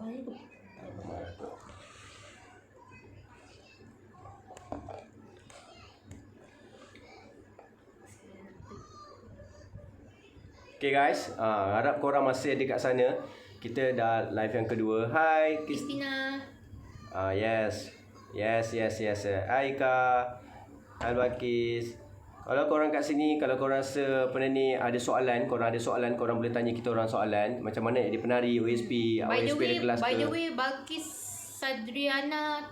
Okay guys, harap korang masih ada kat sana. Kita dah live yang kedua. Hai Christina. Yes. Hai Kak. Hai Balkis. Kalau korang kat sini, kalau korang rasa ni ada soalan, korang boleh tanya kita orang soalan. Macam mana jadi penari, OSP, OSP ada kelas By the ke? way, Balkis Sadriana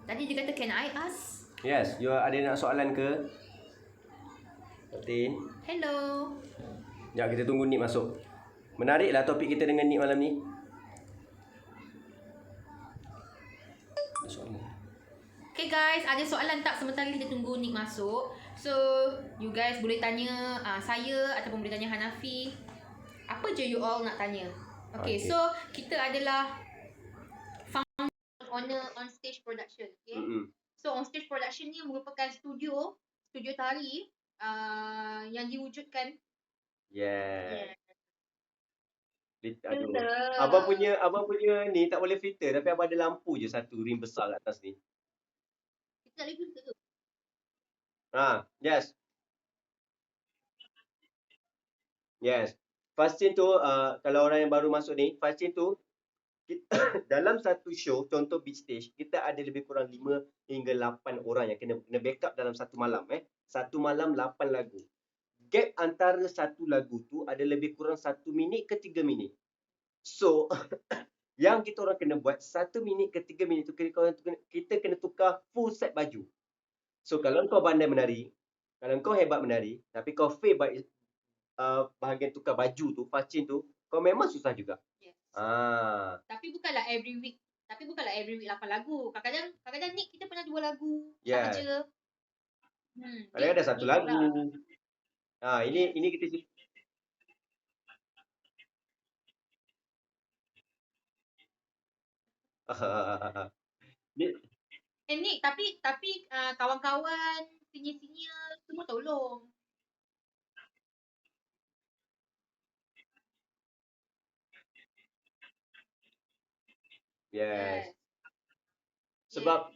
tadi dia kata can I ask? Yes, you ada nak soalan ke? Fatin. Hello. Sekejap kita tunggu Nik masuk. Menariklah topik kita dengan Nik malam ni. Okay guys, ada soalan tak sementara kita tunggu Nick masuk? So, you guys boleh tanya saya ataupun boleh tanya Hanafi. Apa je you all nak tanya? Okay. So kita adalah founder owner on stage production. Okay. So on stage production ni merupakan studio tari yang diwujudkan. Yeah. Aduh. Abang punya ni tak boleh filter, tapi abang ada lampu je satu ring besar kat atas ni. Kita tak boleh filter tu. Yes. Yes. Fast chain tu, kalau orang yang baru masuk ni, fast chain tu dalam satu show, contoh beach stage, kita ada lebih kurang 5 hingga 8 orang yang kena backup dalam satu malam. Satu malam 8 lagu. Gap antara satu lagu tu ada lebih kurang 1 minit ke 3 minit. So, yang kita orang kena buat 1 minit ke 3 minit tu, kita kena tukar full set baju. So, kalau kau pandai menari, kalau kau hebat menari, tapi kau fail bahagian tukar baju tu, fast chain tu, kau memang susah juga. Yes. Tapi bukanlah every week 8 lagu. Kadang-kadang ni kita pernah 2 lagu sahaja. Yeah. Kadang-kadang satu lagu. Ini kita Nick, tapi kawan-kawan senior semua tolong. Yes. Sebab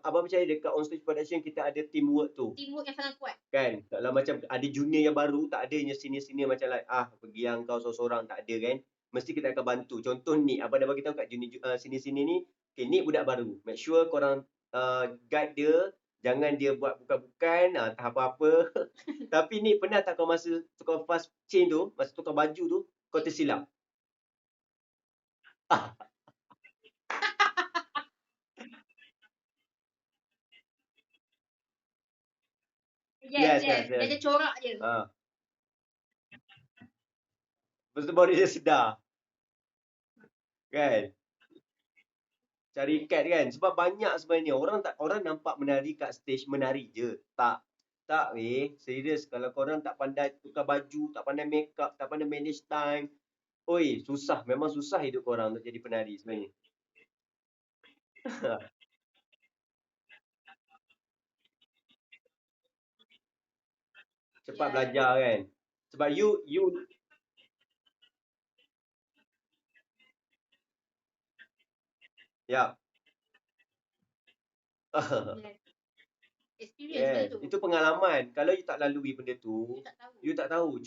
abang percaya dekat on stage production kita ada teamwork tu. Teamwork yang sangat kuat. Kan? Kalau macam ada junior yang baru, tak adanya senior-senior macam pergi yang kau seorang-seorang, tak ada kan? Mesti kita akan bantu. Contoh ni, abang dah bagi tahu kat junior senior-senior ni, okay, ni budak baru. Make sure korang guide dia, jangan dia buat bukan-bukan, tak apa-apa. Tapi ni pernah tak kau masa tukar fast chain tu, masa tukar baju tu, kau tersilap? Yes. Dia ada corak je. Lepas tu baru dia sedar. Kan? Cari kat kan. Sebab banyak sebenarnya orang nampak menari kat stage, menari je. Tak serius. Kalau korang tak pandai tukar baju, tak pandai make up, tak pandai manage time, susah. Memang susah hidup korang untuk jadi penari sebenarnya. Cepat belajar kan. Sebab you Experience tu. Itu pengalaman. Kalau you tak lalui benda tu, you tak tahu.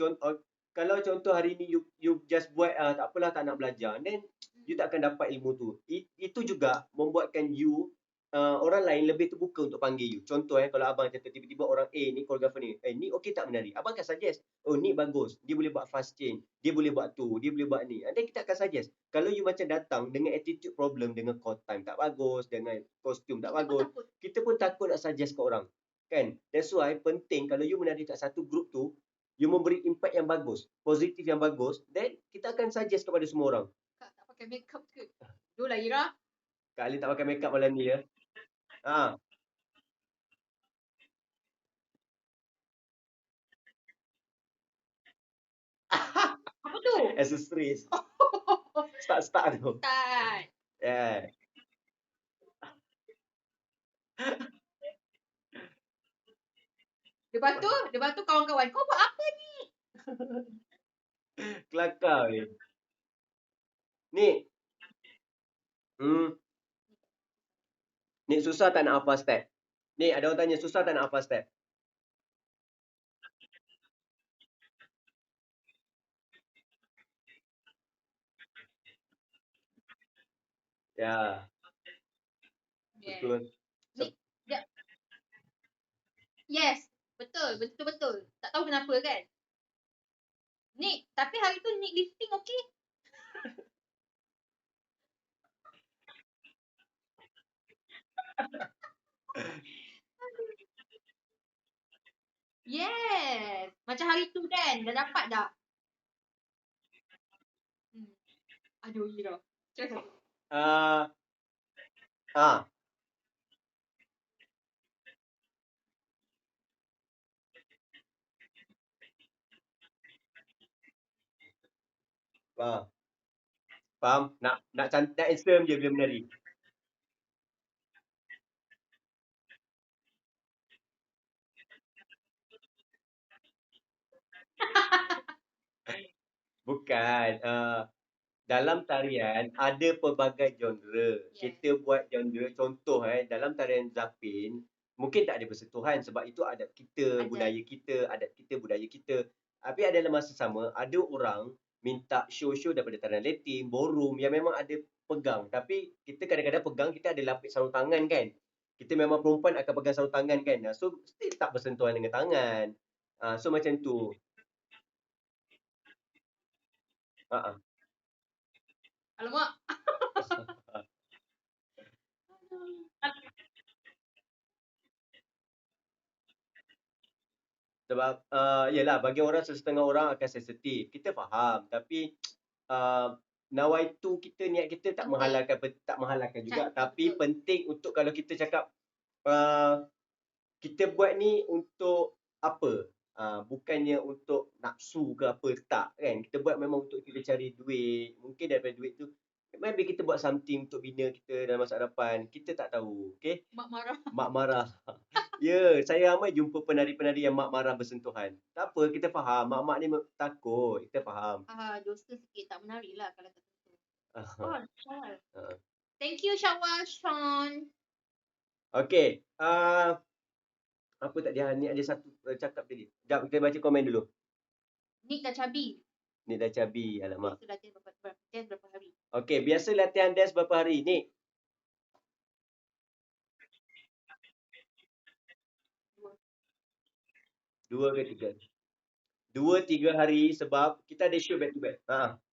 Kalau contoh hari ni you just buat tak apalah, tak nak belajar, then you tak akan dapat ilmu tu. Itu juga membuatkan you orang lain lebih terbuka untuk panggil you. Contoh kalau abang kata tiba-tiba orang A ni, koreografer ni, ni okey tak menari? Abang akan suggest, ni bagus. Dia boleh buat fast chain. Dia boleh buat tu. Dia boleh buat ni. Dan kita akan suggest. Kalau you macam datang dengan attitude problem, dengan core time tak bagus, dengan kostum tak bagus, kita pun takut nak suggest ke orang. Kan? That's why penting kalau you menari kat satu group tu, you memberi impact yang bagus, positif yang bagus, then kita akan suggest kepada semua orang. Kak tak pakai makeup ke? Itulah Ira. Kak Ali tak pakai makeup malam ni ya. Apa tu? Accessories. Start tu. Start. Yeah. Lepas tu kawan-kawan, kau buat apa ni? Kelakar ni. Ni susah tak nak hafal step? Ni ada orang tanya susah tak nak hafal step? Ya, Yes. betul. Ni, ya. Yes, betul. Tak tahu kenapa kan. Nick, tapi hari tu Nick lifting okey. Yes. Macam hari tu kan, dah dapat dah. Aduh, Ira. Cakap. Ah, ah, faham. Faham? Nak Instagram je bila menari. Bukan. Dalam tarian ada pelbagai genre. Yes. Kita buat genre contoh dalam tarian Zapin mungkin tak ada persentuhan sebab itu adat kita, Adat. budaya kita, adat kita, budaya kita. Tapi ada dalam masa sama ada orang minta show-show daripada tarian Latin, ballroom yang memang ada pegang. Tapi kita kadang-kadang pegang kita ada lapis sarung tangan kan. Kita memang perempuan akan pegang sarung tangan kan. So still tak bersentuhan dengan tangan. So macam tu. Ha. Alamak. Sebab yelah bagi orang setengah orang akan sensitif. Kita faham tapi nawaitu kita niat kita tak menghalalkan juga tapi penting untuk kalau kita cakap kita buat ni untuk apa? Bukannya untuk nafsu ke apa tak kan. Kita buat memang untuk kita cari duit. Mungkin daripada duit tu maybe kita buat something untuk bina kita dalam masa depan. Kita tak tahu. Okay? Mak marah. Mak marah. Ya, saya ramai jumpa penari-penari yang mak marah bersentuhan. Tak apa, kita faham. Mak-mak ni takut. Kita faham. Dosa sikit tak menari lah kalau tak tentu. Ah, Syawal. ah. Thank you Syawal, Sean. Okay. Apa tak dia? Ni ada satu cakap tadi. Sekejap, kita baca komen dulu. Nick dah cabi. Ni dah cabi. Alamak. Biasa latihan berapa hari? Okay, biasa latihan dance berapa hari? Ni. Dua ke tiga? 2-3 hari sebab kita ada show back to back.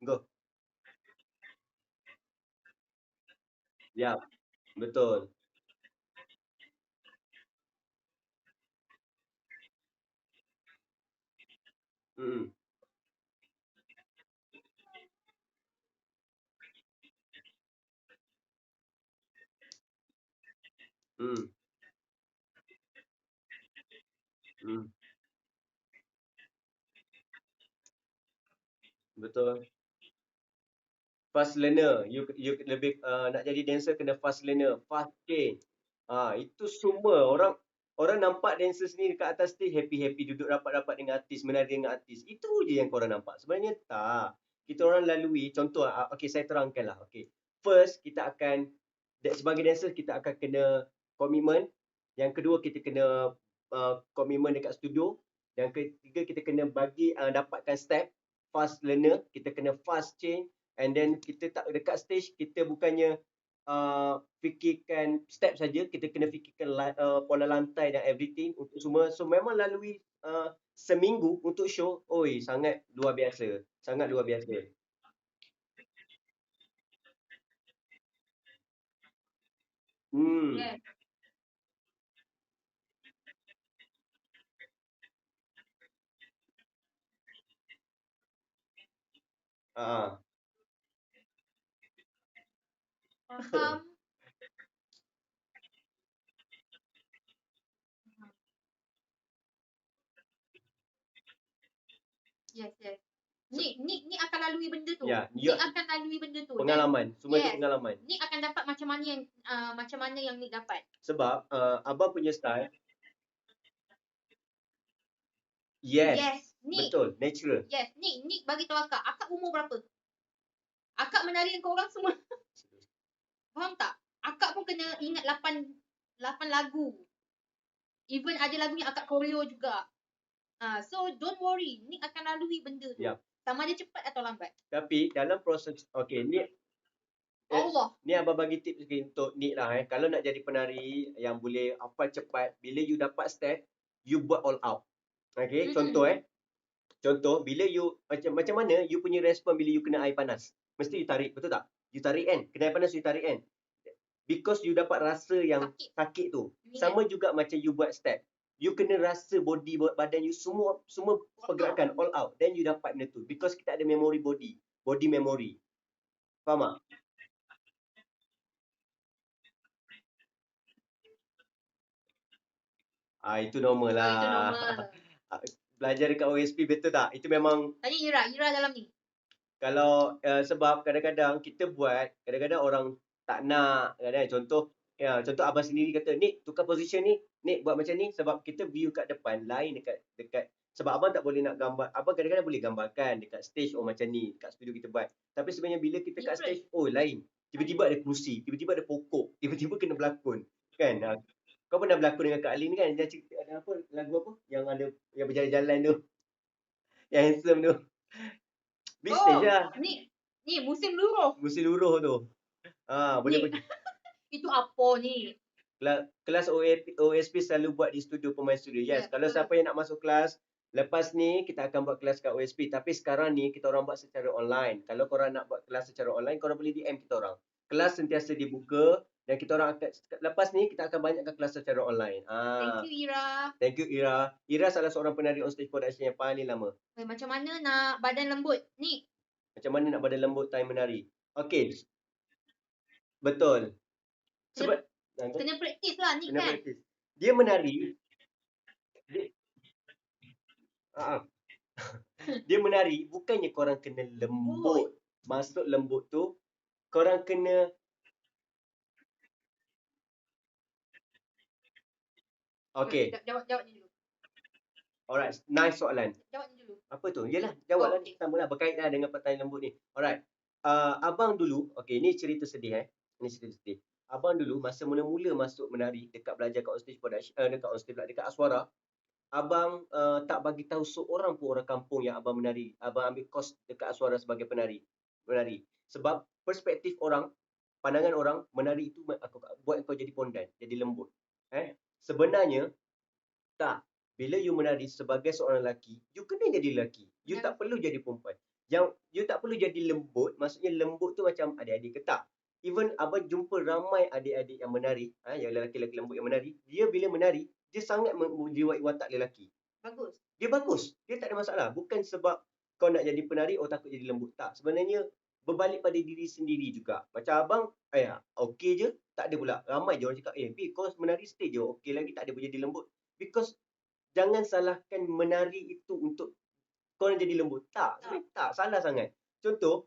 Go. Ya, betul. Hmm. Hmm. Hmm. Betul. Fast learner. You lebih nak jadi dancer kena fast learner, fast change. Itu semua orang nampak dancers ni dekat atas stage happy-happy duduk rapat-rapat dengan artis, menari dengan artis. Itu je yang korang nampak. Sebenarnya tak. Kita orang lalui contoh okey saya terangkanlah. Okey. First kita akan sebagai dancer kita akan kena komitmen. Yang kedua kita kena komitmen dekat studio. Yang ketiga kita kena bagi dapatkan step fast learner, kita kena fast change. And then kita tak dekat stage kita bukannya fikirkan step saja, kita kena fikirkan pola lantai dan everything untuk semua. So memang lalui seminggu untuk show, sangat luar biasa. Sangat luar biasa. Yes. Ah. Faham. Yes. Nick akan lalui benda tu. Ya, Nick akan lalui benda tu. Pengalaman, semua itu Yes. pengalaman. Nick akan dapat macam mana yang Nick dapat. Sebab abang punya style. Yes. Nick. Betul, natural. Yes, Nick bagi tahu akak umur berapa? Akak menari dengan korang semua. Faham tak? Akak pun kena ingat 8 lagu. Even ada lagu yang akak koreo juga. So don't worry, Nick akan lalui benda tu. Yap. Sama ada cepat atau lambat. Tapi dalam proses, Allah. ni abang bagi tips sikit untuk Nick lah. Kalau nak jadi penari yang boleh hafal cepat, bila you dapat step, you buat all out. Okay, contoh bila you macam mana you punya respon bila you kena air panas. Mesti you tarik, betul tak? You tarik kan? Kena air panas you tarik kan? Because you dapat rasa yang sakit tu. Sama juga macam you buat step. You kena rasa body badan you semua pergerakan all out. Then you dapat benda tu. Because kita ada memory body memory. Faham tak? Itu normal lah. Itu normal. Belajar dekat OSP betul tak? Itu memang Tanya Ira dalam ni. kalau sebab kadang-kadang kita buat, kadang-kadang orang tak nak. Kadang-kadang contoh abang sendiri kata, Nick tukar position ni, Nick buat macam ni sebab kita view kat depan lain dekat sebab abang tak boleh nak gambar. Abang kadang-kadang boleh gambarkan dekat stage macam ni, dekat studio kita buat. Tapi sebenarnya bila kita kat stage lain. Tiba-tiba ada kerusi, tiba-tiba ada pokok, tiba-tiba kena berlakon. Kan? Kau pernah berlakon dengan Kak Alin kan? Dia cerita ada apa? Lagu apa? Yang ada yang berjalan-jalan tu. Yang handsome tu. Big stage lah. Ni musim luruh. Musim luruh tu. Boleh pergi. Itu apa ni? Kelas OSP selalu buat di studio pemain studio. Yes, kalau siapa yang nak masuk kelas, lepas ni kita akan buat kelas kat OSP. Tapi sekarang ni kita orang buat secara online. Kalau korang nak buat kelas secara online, korang boleh DM kita orang. Kelas sentiasa dibuka dan kita orang akan, lepas ni kita akan banyakkan kelas secara online. Thank you Ira. Thank you Ira. Ira salah seorang penari on stage production yang paling lama. Macam mana nak badan lembut ni? Macam mana nak badan lembut time menari? Okay. Betul. Sebab kena praktis lah ni kan. Praktis. Dia menari. Dia menari bukannya korang kena lembut. Maksud lembut tu korang kena Jawab ni dulu. Alright, nice soalan. Jawab ni dulu. Apa tu? Yelah, jawablah ni. Samalah berkaitan dengan pertanyaan lembut ni. Alright. Abang dulu, ni cerita sedih Ni cerita sedih. Abang dulu masa mula-mula masuk menari dekat belajar kat onstage production, dekat Aswara, abang tak bagi tahu seorang pun orang kampung yang abang menari. Abang ambil kos dekat Aswara sebagai menari. Sebab perspektif orang, pandangan orang, menari itu buat kau jadi pondan, jadi lembut. Sebenarnya tak. Bila you menari sebagai seorang lelaki, you kena jadi lelaki. You tak perlu jadi perempuan. You tak perlu jadi lembut. Maksudnya lembut tu macam adik-adik ke tak. Even abang jumpa ramai adik-adik yang menari, yang lelaki-lelaki lembut yang menari, dia bila menari, dia sangat menjiwai watak lelaki. Bagus. Dia bagus. Dia tak ada masalah. Bukan sebab kau nak jadi penari, takut jadi lembut. Tak. Sebenarnya, berbalik pada diri sendiri juga. Macam abang, okey je. Tak ada pula. Ramai je orang cakap, kau menari stage je. Okey lagi, tak ada pun jadi lembut. Because, jangan salahkan menari itu untuk kau nak jadi lembut. Tak. Salah sangat. Contoh,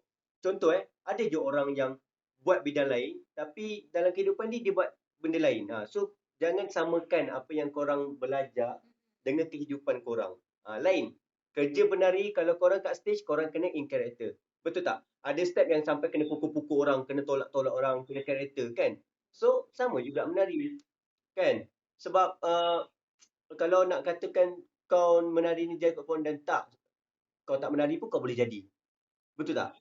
ada je orang yang buat bidang lain, tapi dalam kehidupan dia buat benda lain. So, jangan samakan apa yang korang belajar dengan kehidupan korang. Lain. Kerja penari, kalau korang kat stage, korang kena in character. Betul tak? Ada step yang sampai kena pukul-pukul orang, kena tolak-tolak orang, kena character kan? So, sama juga menari. Kan? Sebab, kalau nak katakan kau menari ni jadi pondan, tak. Kau tak menari pun kau boleh jadi. Betul tak?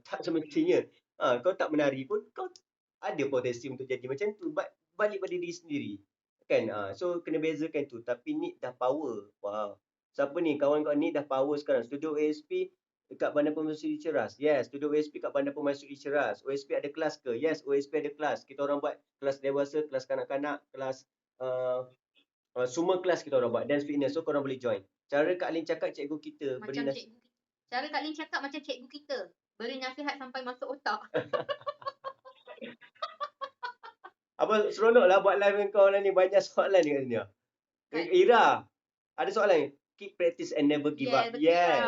Tak semestinya. Kau tak menari pun kau ada potensi untuk jadi macam tu. Balik pada diri sendiri. Kan? So kena bezakan tu. Tapi Nick dah power. Wow. Siapa ni? Kawan-kawan Nick dah power sekarang. Studio OSP dekat Bandar Pemaisuri Ceras. Yes, Studio OSP kat Bandar Pemaisuri Ceras. OSP ada kelas ke? Yes, OSP ada kelas. Kita orang buat kelas dewasa, kelas kanak-kanak, kelas semua kelas kita orang buat. Dance fitness. So korang boleh join. Cara Kak Lin cakap cikgu kita. Cara Kak Lin cakap macam cikgu kita. Beri nasihat sampai masuk otak. Abang seronok lah buat live dengan kau ni. Banyak soalan ni kat sini. Ira, ada soalan? Keep practice and never give up. Yes.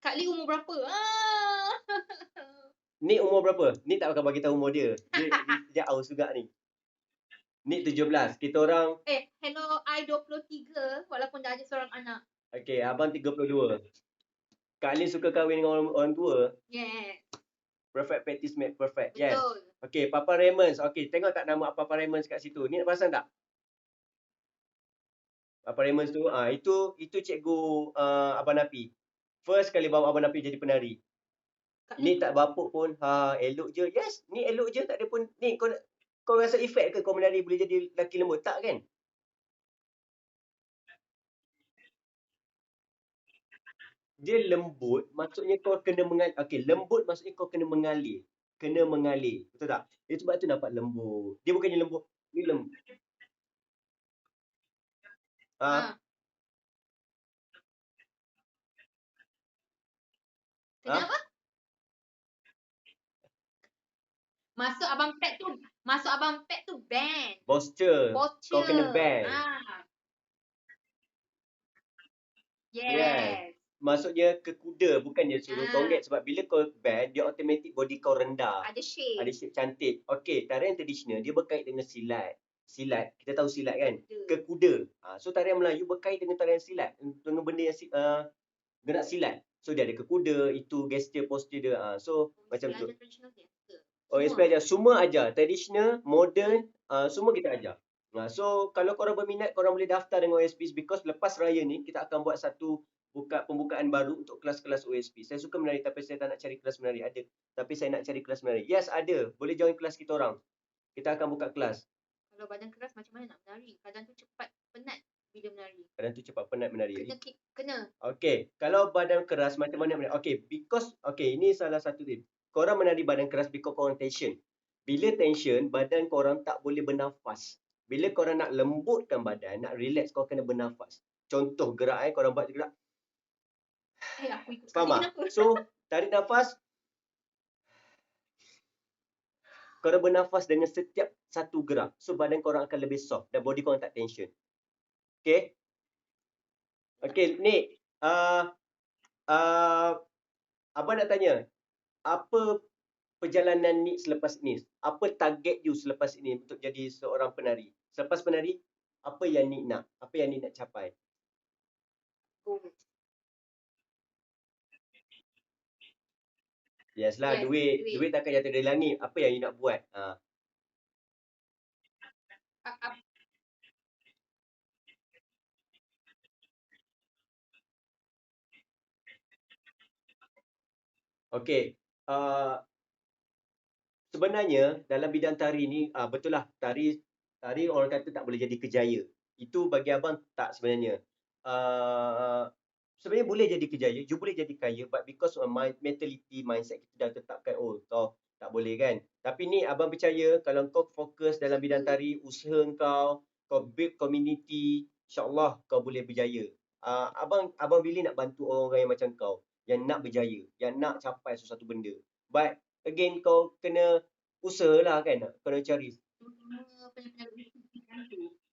Kak Lin umur berapa? Ni umur berapa? Ni tak akan bagi tahu umur dia. Dia aus juga ni. Ni 17. Kita orang... hello, I 23. Walaupun dah ada seorang anak. Okay, abang 32. Kak Lin suka kahwin dengan orang tua? Yes. Perfect practice make perfect. Yes. Betul. Okay, Papa Raymond. Okay, tengok tak nama Papa Raymond kat situ. Ni nak pasang tak? Papa Raymond tu, itu cikgu Abang Napi. First kali bawa Abang Napi jadi penari. Ini tak bapuk pun. Elok je. Yes, ni elok je. Tak ada pun. Ni kau rasa efek ke kau menari boleh jadi lelaki lembut? Tak kan? Dia lembut, maksudnya kau kena mengalir. Okay, lembut maksudnya kau kena mengalir. Kena mengalir. Betul tak? Dia sebab tu nampak lembut. Dia bukannya lembut. Dia lembut. Ha? Kenapa? Masuk abang pet tu band. Posture. Kau kena bend. Yes. Maksudnya ke kuda, bukannya suruh tonggek. Sebab bila kau bend, dia automatic body kau rendah. Ada shape. Ada shape cantik. Okay, tarian tradisional dia berkait dengan silat. Silat, kita tahu silat kan? Ke kuda. So tarian Melayu berkait dengan tarian silat. Dengan benda yang gerak silat. So dia ada ke kuda, itu gesture posture dia. So macam tu. OSP ajar. Semua ajar. Traditional, modern, semua kita ajar. So kalau korang berminat, korang boleh daftar dengan OSP because lepas raya ni kita akan buat satu pembukaan baru untuk kelas-kelas OSP. Saya suka menari tapi saya tak nak cari kelas menari. Ada. Tapi saya nak cari kelas menari. Yes, ada. Boleh join kelas kita orang. Kita akan buka kelas. Kalau badan keras macam mana nak menari? Kadang tu cepat penat bila menari. Kadang tu cepat penat menari. Kena. Okay. Kalau badan keras macam mana menari? Okay. Ini salah satu tip. Korang menari badan keras because korang tension. Bila tension, badan korang tak boleh bernafas. Bila korang nak lembutkan badan, nak relax, kau kena bernafas. Contoh gerak korang buat gerak. Aku ikut. Faham tak? So, tarik nafas. Korang bernafas dengan setiap satu gerak. So, badan korang akan lebih soft dan body korang tak tension. Okay? Okay, ni. Abang nak tanya. Apa perjalanan ni selepas ni? Apa target you selepas ini untuk jadi seorang penari? Selepas penari, apa yang ni nak? Apa yang ni nak capai? Yes lah, duit. Duit takkan jatuh dari langit. Apa yang you nak buat? Okay. Sebenarnya dalam bidang tari ni, betul lah. Tari orang kata tak boleh jadi kejaya. Itu bagi abang tak sebenarnya. Sebenarnya boleh jadi kejaya. You boleh jadi kaya. But because of my mentality, mindset kita dah tetapkan, kau tak boleh kan. Tapi ni abang percaya kalau kau fokus dalam bidang tari, usaha kau build community, insyaAllah kau boleh berjaya. Abang really nak bantu orang-orang yang macam kau. Yang nak berjaya. Yang nak capai sesuatu benda. But again, kau kena usahalah kan. Kau kena cari.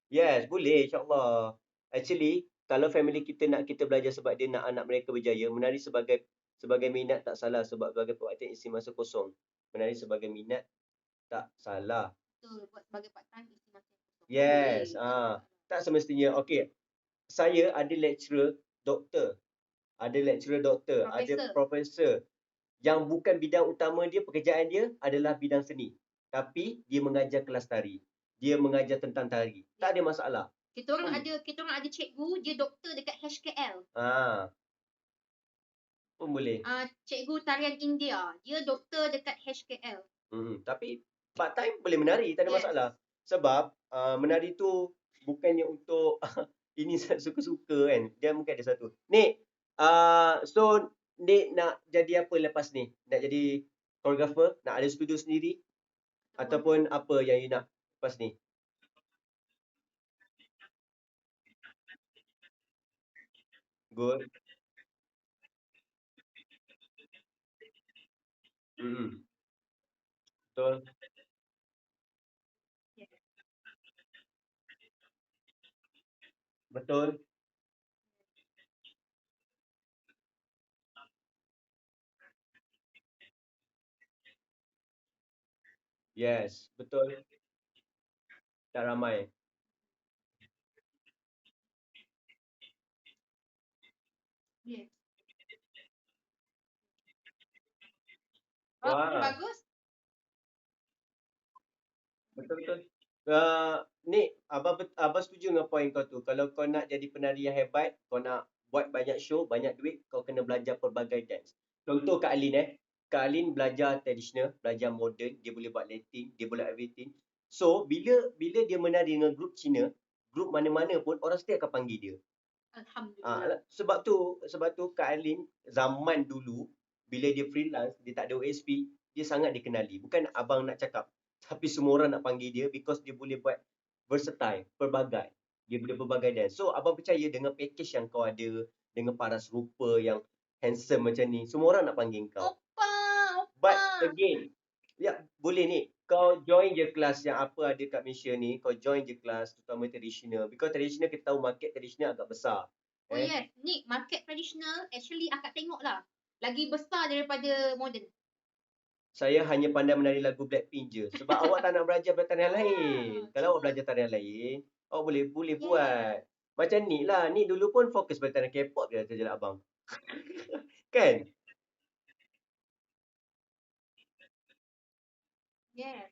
Yes, boleh insyaAllah. Actually, kalau family kita nak kita belajar sebab dia nak anak mereka berjaya, menari sebagai minat tak salah sebab sebagai perwaktian isi masa kosong. Menari sebagai minat tak salah. Betul, buat sebagai part time isi masa kosong. Yes, tak semestinya. Okay, saya ada lecturer doktor. Ada profesor. Yang bukan bidang utama dia, pekerjaan dia adalah bidang seni. Tapi dia mengajar kelas tari. Dia mengajar tentang tari. Tak ada masalah. Kita orang ada cikgu, dia doktor dekat HKL. Pun boleh. Cikgu tarian India, dia doktor dekat HKL. Tapi part time boleh menari, tak ada masalah. Sebab menari tu bukannya untuk ini suka-suka kan. Dia mungkin ada satu. Nik, so Nik nak jadi apa lepas ni? Nak jadi choreographer? Nak ada studio sendiri? Ataupun apa yang you nak lepas ni? Good. Betul. Betul. Yes, betul. Tak ramai. Yes. Wah, bagus. betul-betul. Ni, abang setuju dengan point kau tu. Kalau kau nak jadi penari yang hebat, kau nak buat banyak show, banyak duit, kau kena belajar pelbagai dance. Contoh Kak Alin Kak Alin belajar traditional, belajar modern, dia boleh buat Latin, dia boleh everything. So, bila bila dia menari dengan grup Cina, grup mana-mana pun orang mesti akan panggil dia. Alhamdulillah. Sebab tu Kak Alin zaman dulu bila dia freelance, dia tak ada OSP, dia sangat dikenali. Bukan abang nak cakap, tapi semua orang nak panggil dia because dia boleh buat versatile, pelbagai. Dia boleh pelbagai dance. So abang percaya dengan package yang kau ada, dengan paras rupa yang handsome macam ni, semua orang nak panggil kau. Opa, But opa. again, ya boleh ni. Kau join je kelas yang apa ada kat Malaysia ni, kau join je kelas terutama traditional. Because traditional kita tahu market traditional agak besar. Oh yes, ni market traditional actually akak tengok lah. Lagi besar daripada modern. Saya hanya pandai menari lagu Blackpink je. Sebab awak tak nak belajar tarian lain. Kalau awak belajar tarian lain, awak boleh buat. Macam ni lah. Ni dulu pun fokus pada tarian K-pop je kerja abang. Kan? Yes.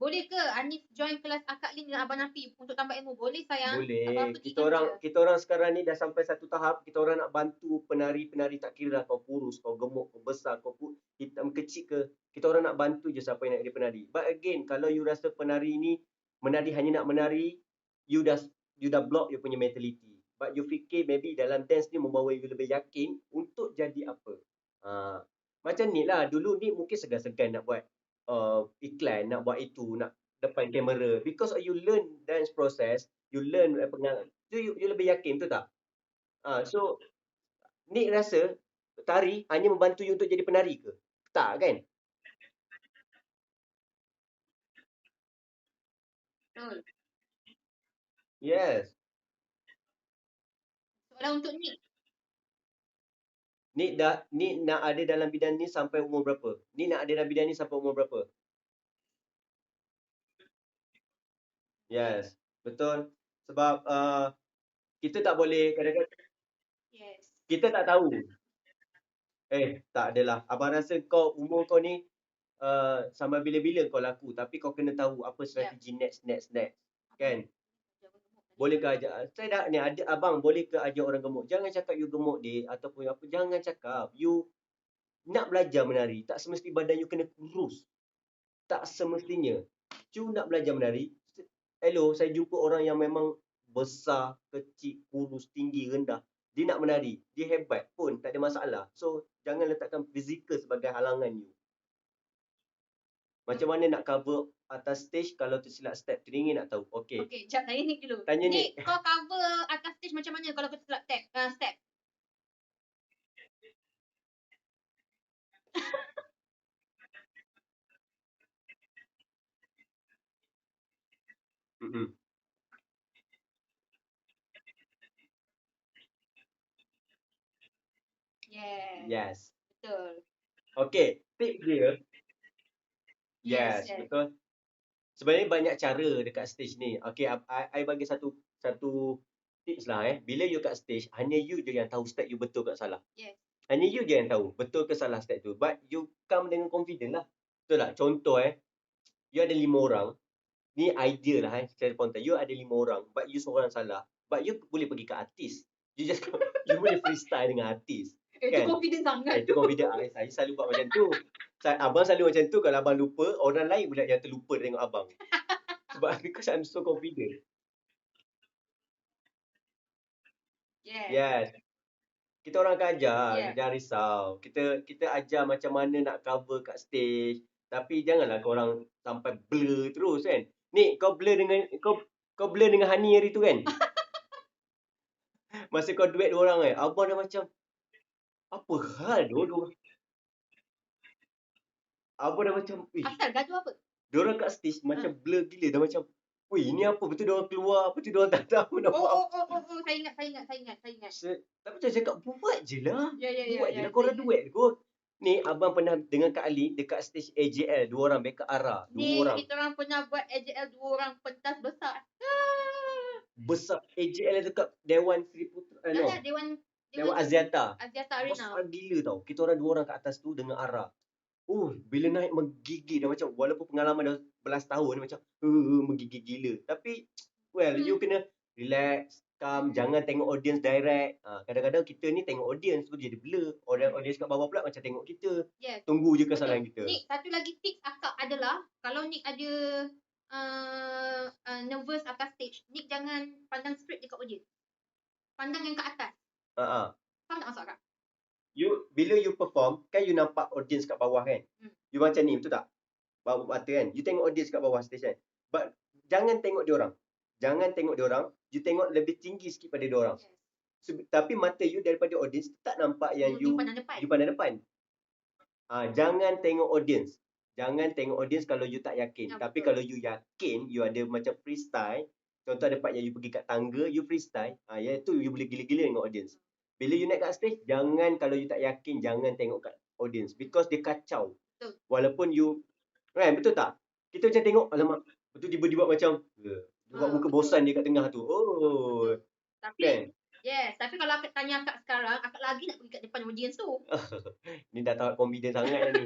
Boleh ke Anif join kelas Akak Lin dengan Abang Nafi untuk tambah ilmu? Boleh sayang. Boleh. Abang pergi Kita orang sekarang ni dah sampai satu tahap, kita orang nak bantu penari-penari, tak kira lah kau kurus, kau gemuk, kau besar, kau hitam kecil ke. Kita orang nak bantu je siapa yang nak jadi penari. But again, kalau you rasa penari ni menari hanya nak menari, you dah block you punya mentality. But you fikir maybe dalam dance ni membawa you lebih yakin untuk jadi apa. Macam ni lah. Dulu ni mungkin segan-segan nak buat iklan, nak buat itu, nak depan kamera. Because you learn dance process, you learn you lebih yakin, betul tak? So, Nick rasa tari hanya membantu you untuk jadi penari ke? Tak kan? Betul. Yes. Soalan untuk Nick. Nick nak ada dalam bidang ni sampai umur berapa? Nick nak ada dalam bidang ni sampai umur berapa? Yes. Betul. Sebab kita tak boleh kadang-kadang Yes. kita tak tahu. Tak adalah. Abang rasa umur kau ni sampai bila-bila kau laku, tapi kau kena tahu apa strategi next. Kan? Boleh ke ajak, saya dah ni ada abang, boleh ke ajak orang gemuk? Jangan cakap you gemuk dek ataupun apa, jangan cakap. You nak belajar menari, tak semesti badan you kena kurus. Tak semestinya. You nak belajar menari, hello, saya jumpa orang yang memang besar, kecil, kurus, tinggi, rendah. Dia nak menari, dia hebat pun, tak ada masalah. So, jangan letakkan fizikal sebagai halangan you. Macam mana nak cover atas stage kalau tersilap step? Teringin nak tahu. Okey. Okey, jap tanya Nick dulu. Tanya Nick, kau cover atas stage macam mana kalau kau tersilap step? Yes. Betul. Okey, tip dia. Yes. Betul. Sebenarnya banyak cara dekat stage ni. Okey, I bagi satu tips lah Bila you kat stage, hanya you je yang tahu step you betul ke salah. Yes. Hanya you je yang tahu betul ke salah step tu. But you come dengan confident lah. Betul tak? Contoh you ada 5 orang. Ni idea lah secara spontan. You ada 5 orang, but you seorang salah. But you boleh pergi ke artis. You just you boleh freestyle dengan artis. Itu confident sangat. Itu confident. Saya selalu buat macam tu. Abang selalu macam tu. Kalau abang lupa, orang lain pula yang terlupa tengok abang. Sebab because I'm so confident. Yes. Kita orang akan ajar. Jangan risau. Kita ajar macam mana nak cover kat stage. Tapi janganlah korang sampai blur terus kan. Ni kau blur dengan kau blur dengan Hani hari tu kan? Masa kau duet 2 orang Abang dah macam apa hal dua-dua. Abang dah macam Asal gaduh apa? Diorang kat stage macam blur gila. Dah macam weh ni apa? Betul diorang keluar. Apa tu diorang tak tahu nak buat apa. Saya ingat. Tapi saya cakap buat je lah. Buat je lah. Korang duet kot. Ni abang pernah dengan Kak Ali dekat stage AJL 2 orang backup Ara. 2 orang. Kita orang pernah buat AJL 2 orang pentas besar. Besar AJL dekat Dewan Sri Putra. Dewan Aziata. Arena. Besar gila tau. Kita orang 2 orang kat atas tu dengan Ara. Bila naik menggigil dah macam walaupun pengalaman dah belas tahun macam menggigil gila. Tapi you kena relax, calm, jangan tengok audience direct. Kadang-kadang kita ni tengok audience tu jadi blur. Orang audience kat bawah pula macam tengok kita. Yes. Tunggu je kesalahan kita. Nick, satu lagi tips akak adalah kalau Nick ada nervous atas stage, Nick jangan pandang straight dekat audience. Pandang yang ke atas. Faham tak maksud akak? Bila you perform, kan you nampak audience kat bawah kan? You macam ni, betul tak? Bawah mata kan? You tengok audience kat bawah stage kan? But jangan tengok dia orang. Jangan tengok dia orang. You tengok lebih tinggi sikit pada dia orang. Tapi mata you daripada audience tak nampak yang you pandang depan. Jangan tengok audience. Jangan tengok audience kalau you tak yakin. Tapi kalau you yakin, you ada macam freestyle. Contoh ada part yang you pergi kat tangga, you freestyle. Iaitu you boleh gila-gila tengok audience. Bila you naik kat stage, jangan kalau you tak yakin, jangan tengok kat audience. Because dia kacau. Betul. Walaupun you, kan, betul tak? Kita macam tengok, alamak, betul tiba-tiba macam, dia buat muka bosan dia kat tengah tu. Tapi, kan? yes, tapi kalau akak tanya akak sekarang, akak lagi nak pergi kat depan audience tu. Ni dah tak confident sangat dah ni.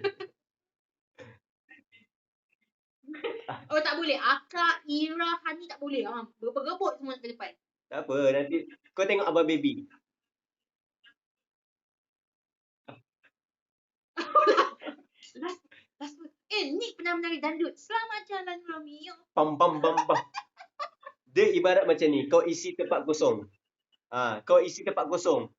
Tak boleh. Akak, Ira, Hani tak boleh. Berebut semua ke depan. Tak apa, nanti kau tengok Abang Baby. Last word. Nick pernah menari dandut. Selamat jalan Romeo. Pam pam pam pam. Dia ibarat macam ni, kau isi tempat kosong. Kau isi tempat kosong.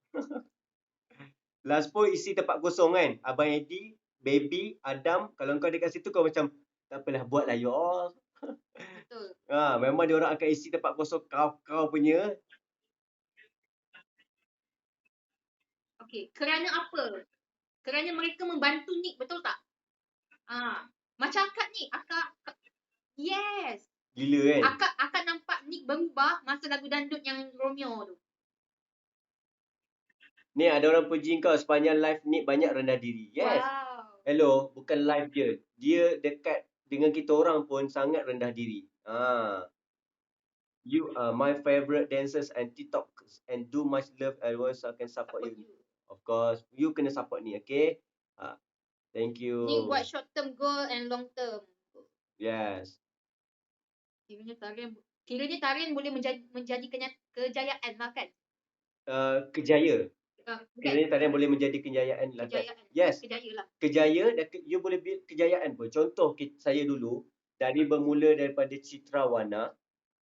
Last pun isi tempat kosong kan. Abang Eddie, Baby, Adam, kalau kau dekat situ kau macam tak apalah, buatlah you all. Betul. Memang dia orang akan isi tempat kosong kau punya. Okey, kerana apa? Kerana mereka membantu Nick, betul tak? Macam akak ni, yes. Gila kan? Akak nampak Nick berubah masa lagu dandut yang Romeo tu. Ni ada orang puji kau sepanjang live Nick banyak rendah diri. Yes. Wow. Hello, bukan live je. Dia dekat dengan kita orang pun sangat rendah diri. You are my favorite dancers and TikTokers and do much love everyone so I can support you. Of course, you kena support ni, okay? Thank you. Ni buat short term goal and long term. Yes. Kiranya tarian boleh menjadi kejayaan lah kan? Kejaya. Kiranya tarian boleh menjadi kejayaan lah kan? Yes. Kejaya dan you boleh build kejayaan pun. Contoh saya dulu dari bermula daripada Citra Wana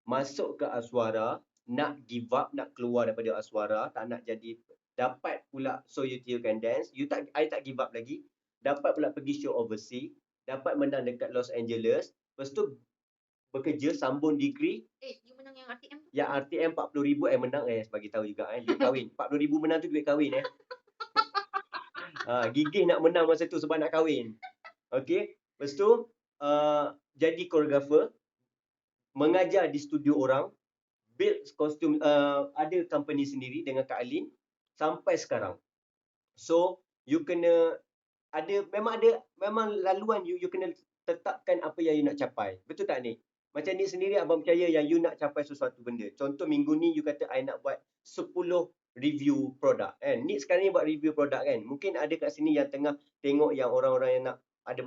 masuk ke Aswara, nak give up, nak keluar daripada Aswara, tak nak jadi, dapat pula So You Can Dance, I tak give up lagi, dapat pula pergi show overseas, dapat menang dekat Los Angeles, lepas tu bekerja, sambung degree. You menang yang RTM tu? Yang RTM 40,000 menang, bagi tahu juga, duit kahwin. 40,000 menang tu duit kahwin. Gigih nak menang masa tu sebab nak kahwin. Okay, lepas tu jadi choreographer, mengajar di studio orang, build kostum, ada company sendiri dengan Kak Alin sampai sekarang. So you kena memang laluan you kena tetapkan apa yang you nak capai. Betul tak ni? Macam ni sendiri abang percaya yang you nak capai sesuatu benda. Contoh minggu ni you kata I nak buat 10 review produk kan. Ni sekarang ni buat review produk kan. Mungkin ada kat sini yang tengah tengok yang orang-orang yang nak ada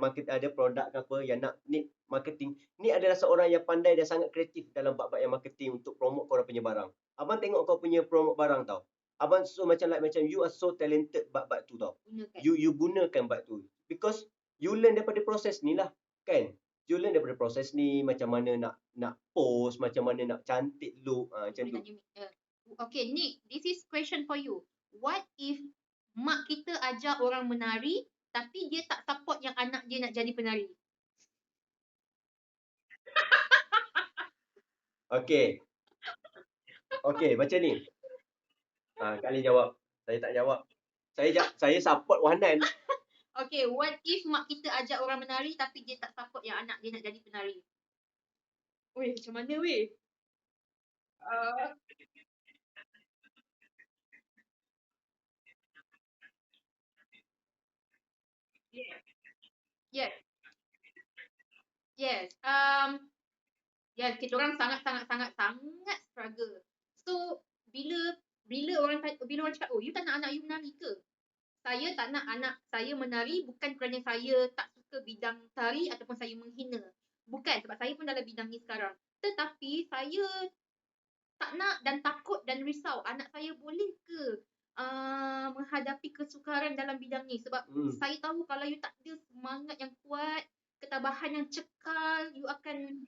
produk ke apa yang nak ni marketing. Ni adalah seorang yang pandai dan sangat kreatif dalam bab-bab yang marketing untuk promote korang punya barang. Abang tengok kau punya promote barang tau. Abang so macam you are so talented bab-bab tu tau. You gunakan bab tu. Because you learn daripada proses ni lah kan. You learn daripada proses ni macam mana nak post, macam mana nak cantik look macam tu. Okay Nick, this is question for you. What if mak kita ajar orang menari tapi dia tak support yang anak dia nak jadi penari? Okay, macam ni. Kak Alin jawab. Saya tak jawab. Saya support Wahanan. Okay, what if mak kita ajak orang menari tapi dia tak support yang anak dia nak jadi penari? Weh, macam mana weh? Yes. Yes, kita orang sangat struggle. So bila orang cakap, you tak nak anak you menari ke? Saya tak nak anak saya menari bukan kerana saya tak suka bidang tari ataupun saya menghina. Bukan, sebab saya pun dalam bidang ni sekarang. Tetapi saya tak nak dan takut dan risau anak saya boleh ke menghadapi kesukaran dalam bidang ni. Sebab saya tahu kalau you tak ada semangat yang kuat, ketabahan yang cekal, you akan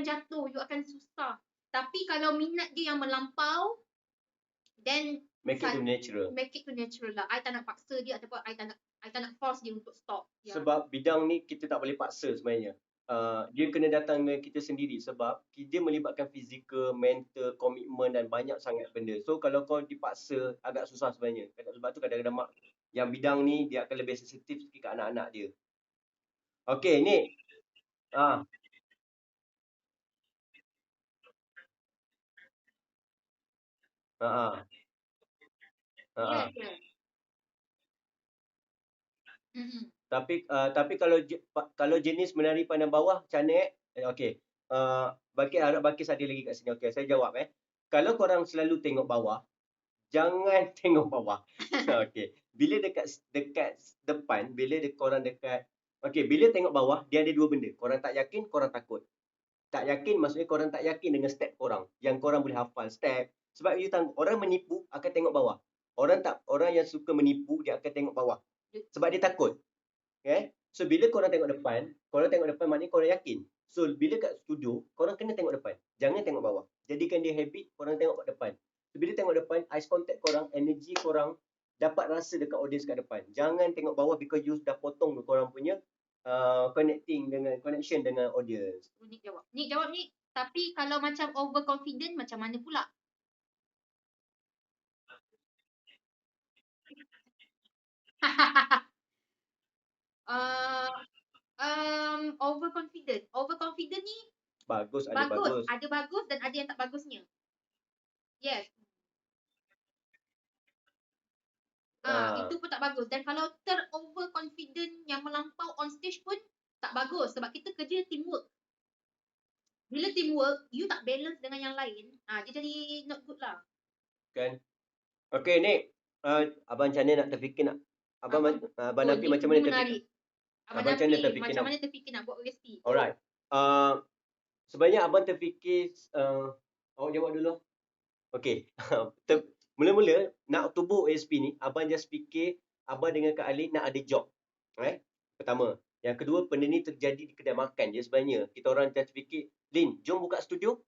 jatuh, you akan susah. Tapi kalau minat dia yang melampau, then Make it to natural. make it to natural lah. I tak nak paksa dia ataupun I tak nak force dia untuk stop. Sebab bidang ni kita tak boleh paksa sebenarnya. Dia kena datang dengan kita sendiri sebab dia melibatkan fizikal, mental, komitmen dan banyak sangat benda. So kalau kau dipaksa agak susah sebenarnya. Sebab tu kadang-kadang mak yang bidang ni dia akan lebih sensitif sikit ke anak-anak dia. Okey, ni. Ah. Ha. Yes, yes. Tapi kalau jenis menari pandang bawah macam mana okey. Harap Bakis ada lagi kat sini. Okey, saya jawab Kalau korang selalu tengok bawah, jangan tengok bawah. Okey. Bila dekat depan, korang dekat bila tengok bawah, dia ada dua benda. Korang tak yakin, korang takut. Tak yakin maksudnya korang tak yakin dengan step korang. Yang korang boleh hafal step. Sebab you tahu orang menipu akan tengok bawah. Orang yang suka menipu dia akan tengok bawah. Sebab dia takut. Okay? So bila korang tengok depan maknanya korang yakin. So bila kat studio, korang kena tengok depan. Jangan tengok bawah. Jadikan dia habit, korang tengok kat depan. So bila tengok depan, eyes contact korang, energy korang dapat rasa dekat audience kat depan. Jangan tengok bawah because you dah potong korang punya connection dengan audience. Nik jawab ni. Tapi kalau macam overconfident macam mana pula? Overconfident ni bagus. Ada bagus dan ada yang tak bagusnya. Yes. Itu pun tak bagus. Dan kalau overconfident yang melampau on stage pun tak bagus. Sebab kita kerja teamwork. Bila teamwork, you tak balance dengan yang lain, dia jadi not good lah. Kan? Okay, Nik. Abang macam mana nak terfikir nak Abang Nafi macam mana terfikir? Abang Nafi macam mana terfikir nak buat OSP? Alright. Sebenarnya abang terfikir awak jawab dulu. Okay. Mula-mula nak tubuh OSP ni, abang just fikir abang dengan Kak Ali nak ada job. Pertama. Yang kedua, benda ni terjadi di kedai makan je sebenarnya. Kita orang just fikir, Lin, jom buka studio.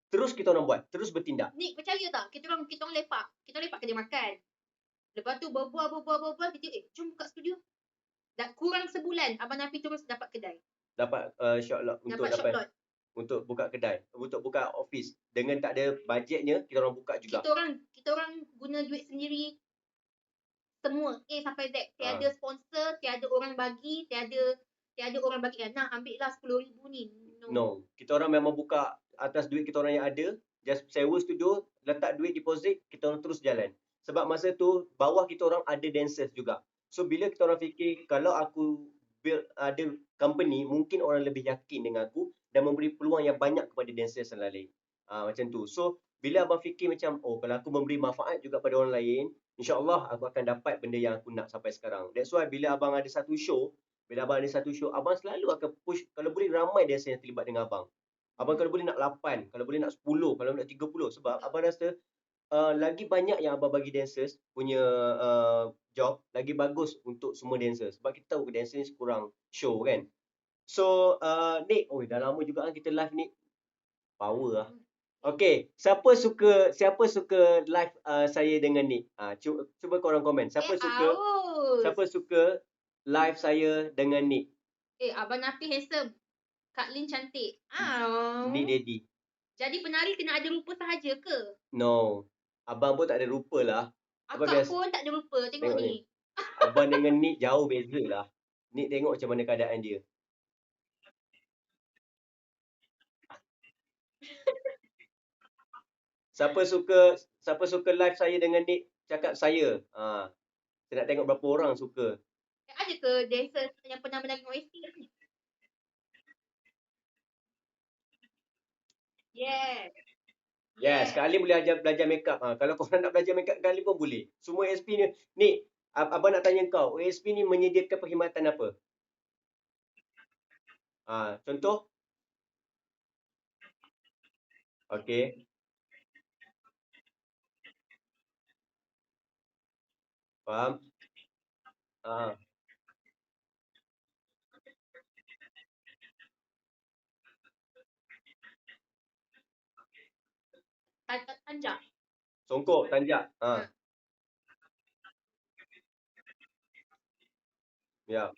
Terus kita orang buat, terus bertindak. Nik, percaya tak? Kita orang lepak. Kita lepak kedai makan. Lepas tu berbual, kita jom buka studio. Dah kurang sebulan, Abang Nafi terus dapat kedai. Dapat shot untuk buka kedai, untuk buka office. Dengan tak ada bajetnya, kita orang buka juga. Kita orang guna duit sendiri. Semua A sampai Z. Tiada sponsor, tiada orang bagi, tiada orang bagi. Nah, ambil lah 10,000 ni. No. Kita orang memang buka atas duit kita orang yang ada. Just sewa studio, letak duit deposit, kita orang terus jalan. Sebab masa tu, bawah kita orang ada dancers juga. So, bila kita orang fikir, kalau aku build ada company, mungkin orang lebih yakin dengan aku dan memberi peluang yang banyak kepada dancers yang lain. Macam tu. So, bila abang fikir macam, kalau aku memberi manfaat juga pada orang lain, insyaAllah aku akan dapat benda yang aku nak sampai sekarang. That's why bila abang ada satu show, abang selalu akan push, kalau boleh ramai dancer yang terlibat dengan abang. Abang kalau boleh nak 8, kalau boleh nak 10, kalau nak 30. Sebab abang rasa lagi banyak yang abang bagi dancers punya job, lagi bagus untuk semua dancers. Sebab kita tahu dancer ni kurang show kan. So, Nik, dah lama juga kan kita live ni. Power lah. Okay, siapa suka live saya dengan Nik? Cuba korang komen. Siapa suka live saya dengan Nik? Abang Nafi handsome. Kak Lin cantik. Nik Daddy. Jadi penari kena ada rupa sahaja ke? No. Abang pun tak ada rupa lah. Akak pun tak ada rupa. Tengok ni. Abang dengan Nik jauh beza lah. Nik tengok macam mana keadaan dia. Siapa suka live saya dengan Nik, cakap saya. Saya nak tengok berapa orang suka. Ada ke dancer yang pernah menari OST? Yes. Kak Ali boleh belajar make up. Kalau korang nak belajar make up, Kak Ali pun boleh. Semua SP ni Abang nak tanya kau, OSP ni menyediakan perkhidmatan apa? Contoh? Okey. Faham? Ah, Tanjak. Songkok, tanjak. Ha. Ya.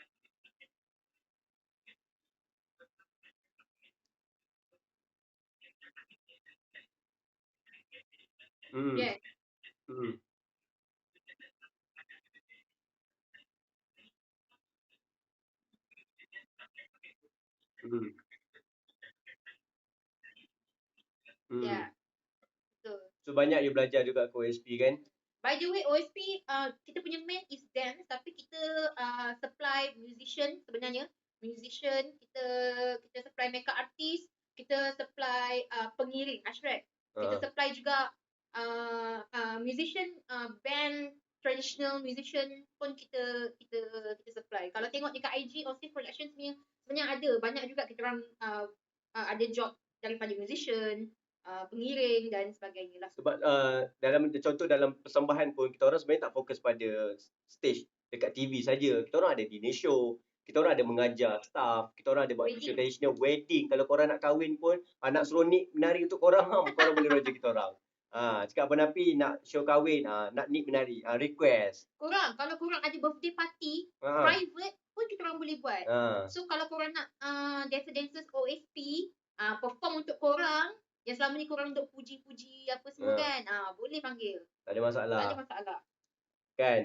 Hmm. Yes. Hmm. Hmm. Yeah. Hmm. Betul. So banyak you belajar juga ke OSP kan? By the way, OSP kita punya main is dance, tapi kita supply musician sebenarnya. Musician, kita supply makeup artist, kita supply pengiring, Ashraf. Kita supply juga musician, band, traditional musician pun kita supply. Kalau tengok dekat IG OSP Productions punya, sebenarnya ada banyak juga kita orang ada job daripada musician, pengiring dan sebagainya lah. Sebab dalam persembahan pun kita orang sebenarnya tak fokus pada stage dekat TV saja. Kita orang ada dinner show, kita orang ada mengajar staff, kita orang ada buat Wedding. traditional wedding. Kalau korang nak kahwin pun, nak suruh Nick menari untuk korang, korang boleh roger kita orang. Cakap Abang Nafi nak show kahwin, nak Nick menari, request. Kalau korang ada birthday party, Ha. private pun kita orang boleh buat. Ha. So kalau korang nak dancers OSP perform untuk korang, yang selama ni korang untuk puji-puji apa semua kan, boleh panggil. Tak ada masalah. Tak ada masalah. Kan?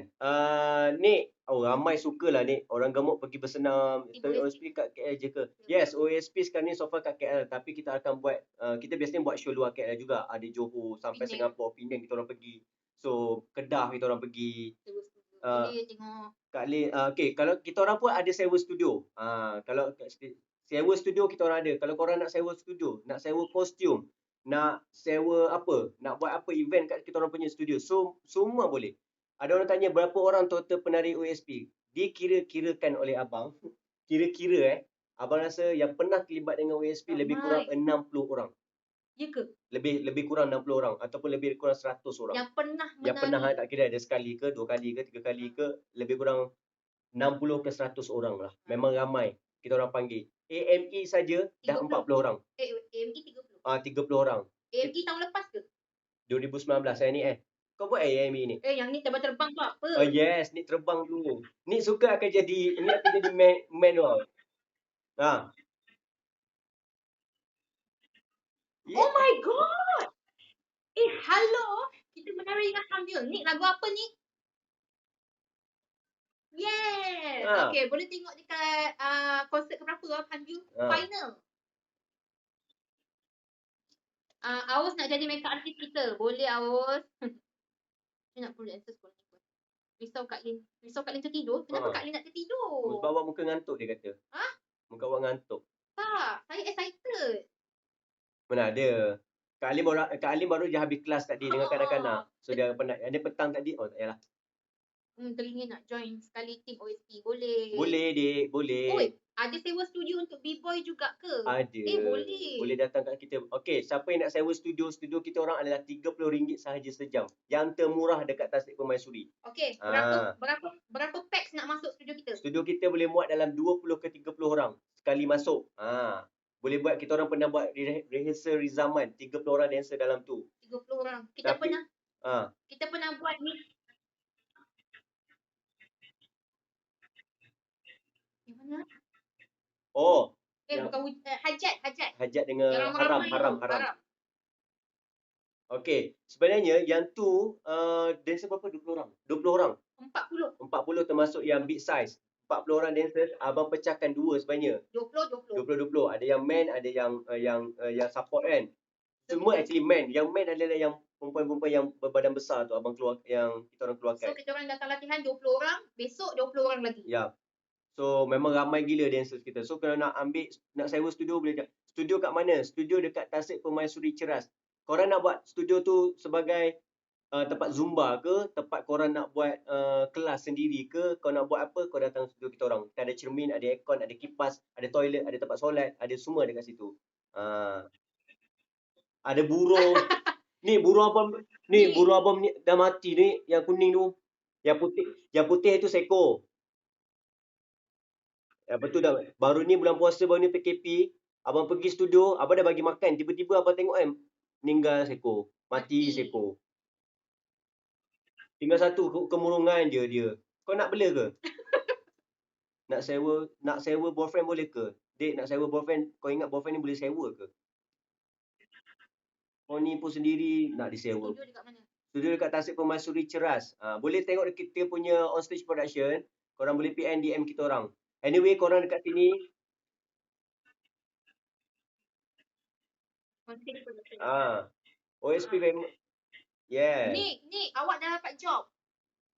Nick, ramai sukalah Nick. Orang gemuk pergi bersenam. Tapi OSP kat KL je ke? Yes, OSP sekarang ni so far kat KL. Tapi kita akan buat, kita biasanya buat show luar KL juga. Ada Johor sampai Penang. Singapura, Penang kita orang pergi. So, Kedah kita orang pergi. Boleh tengok. Okay, kalau kita orang pun ada sewa studio. Kalau sewa studio kita orang ada. Kalau korang nak sewa studio, nak sewa kostum, nak sewa apa, nak buat apa event kat kita orang punya studio. So, semua boleh. Ada orang tanya berapa orang total penari OSP. Dikira-kirakan oleh abang. Kira-kira abang rasa yang pernah terlibat dengan OSP lebih kurang 60 orang. Ya ke? Lebih kurang 60 orang ataupun lebih kurang 100 orang. Yang pernah menari. Yang pernah tak kira ada sekali ke, 2 kali ke, 3 kali ke, lebih kurang 60 ke 100 orang lah. Memang ramai kita orang panggil. AME saja dah 30. 40 orang. AMG 30. 30 orang. AMG tahun lepas ke? 2019 saya ni Kau buat AME ni? Yang ni terbang-terbang tu apa? Oh yes, ni terbang dulu. Ni suka akan jadi manual. Oh my god. Hello. Kita menari dengan Hamil. Ni lagu apa ni? Yes. Okay, boleh tengok dekat konsert keberapa Hamil? Final. Awas nak jadi makeup artist kita. Boleh Awas. Saya nak perlu dancer sekolah. Risau Kak Lin tertidur. Kenapa Kak Lin nak tertidur? Sebab awak muka ngantuk dia kata. Muka awak ngantuk. Tak, saya excited. Mana ada. Kak Alim baru je habis kelas tadi dengan kanak-kanak. So dia penat. Ada petang tadi. Oh tak payahlah. Teringin nak join sekali team OSP. Boleh. Boleh dik, boleh. Oi, ada sewa studio untuk B-boy juga ke? Ada. Boleh. Boleh datang kat kita. Okey, siapa yang nak sewa studio kita orang adalah RM30 sahaja sejam. Yang termurah dekat Tasik Permaisuri. Okey, berapa pax nak masuk studio kita? Studio kita boleh muat dalam 20 ke 30 orang sekali masuk. Boleh buat, kita orang pernah buat rehearsal Rizaman, 30 orang dancer dalam tu. 30 orang. Kita pernah buat ni. Yang mana? Oh. Bukan hajat. Hajat dengan yang haram. Okey, sebenarnya yang tu dancer berapa? 20 orang. 20 orang. 40 termasuk yang big size. 40 orang dancers, abang pecahkan dua sebenarnya. 20. Ada yang man, ada yang support kan. Semua actually man. Yang man adalah yang perempuan-perempuan yang berbadan besar tu abang keluar, yang kita orang keluarkan. So kita orang datang latihan 20 orang, besok 20 orang lagi. Ya. So memang ramai gila dancers kita. So kalau nak sewa studio boleh. Studio kat mana? Studio dekat Tasik Permaisuri Ceras. Korang nak buat studio tu sebagai tempat Zumba ke, tempat korang nak buat kelas sendiri ke, kau nak buat apa, kau datang studio kita orang. Kita ada cermin, ada aircon, ada kipas, ada toilet, ada tempat solat, ada semua dekat situ. Ada burung. Ni burung abang ni, burung abang ni dah mati ni, yang kuning tu. Yang putih itu seko. Betul dah. Baru ni bulan puasa, baru ni PKP, abang pergi studio, abang dah bagi makan, tiba-tiba abang tengok kan, meninggal seko, mati seko. Tinggal satu kemurungan je dia. Kau nak bela ke? Nak sewa boyfriend boleh ke? Dek, nak sewa boyfriend, kau ingat boyfriend ni boleh sewa ke? Kau ni pun sendiri nak disewa. Studio dekat mana? Studio dekat Tasik Permaisuri Ceras. Boleh tengok kita punya on stage production. Korang boleh PM DM kita orang. Anyway, korang dekat sini. OSP famous. Yeah. Ni awak dah dapat job.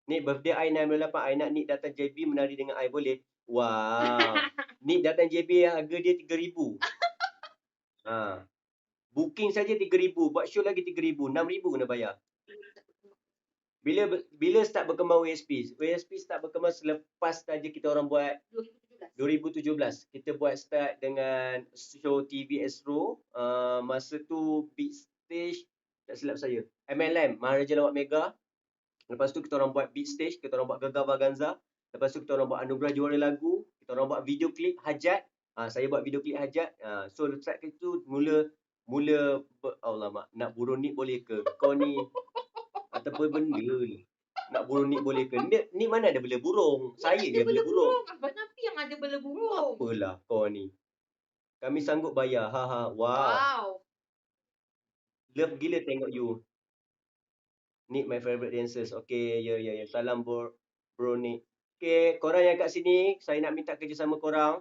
Ni birthday I 9/8. I nak Nick datang JB menari dengan I, boleh? Wow. Nick datang JB harga dia 3,000. Booking saja 3,000. Buat show lagi 3,000. 6,000 kena bayar. Bila start berkembang WSP? WSP start berkembang selepas saja kita orang buat 2017. Kita buat start dengan show TV Astro. Masa tu Big Stage, tak silap saya, MLM, Maharaja Lawak Mega. Lepas tu kita orang buat Big Stage, kita orang buat Gegar Vaganza. Lepas tu kita orang buat Anugerah Juara Lagu. Kita orang buat video klip Hajat. Saya buat video klip Hajat. So start itu mula alamak, nak burung ni boleh ke? Kau ni ataupun benda ni. Nak burung ni boleh ke? Ni mana ada bela burung? Saya je bela burung. Abang Nafi yang ada bela burung. Apalah kau ni. Kami sanggup bayar. Wow. Love gila tengok you. Nick my favorite dancers. Okay, ya. Salam bro Nick. Okay, korang yang kat sini, saya nak minta kerjasama korang.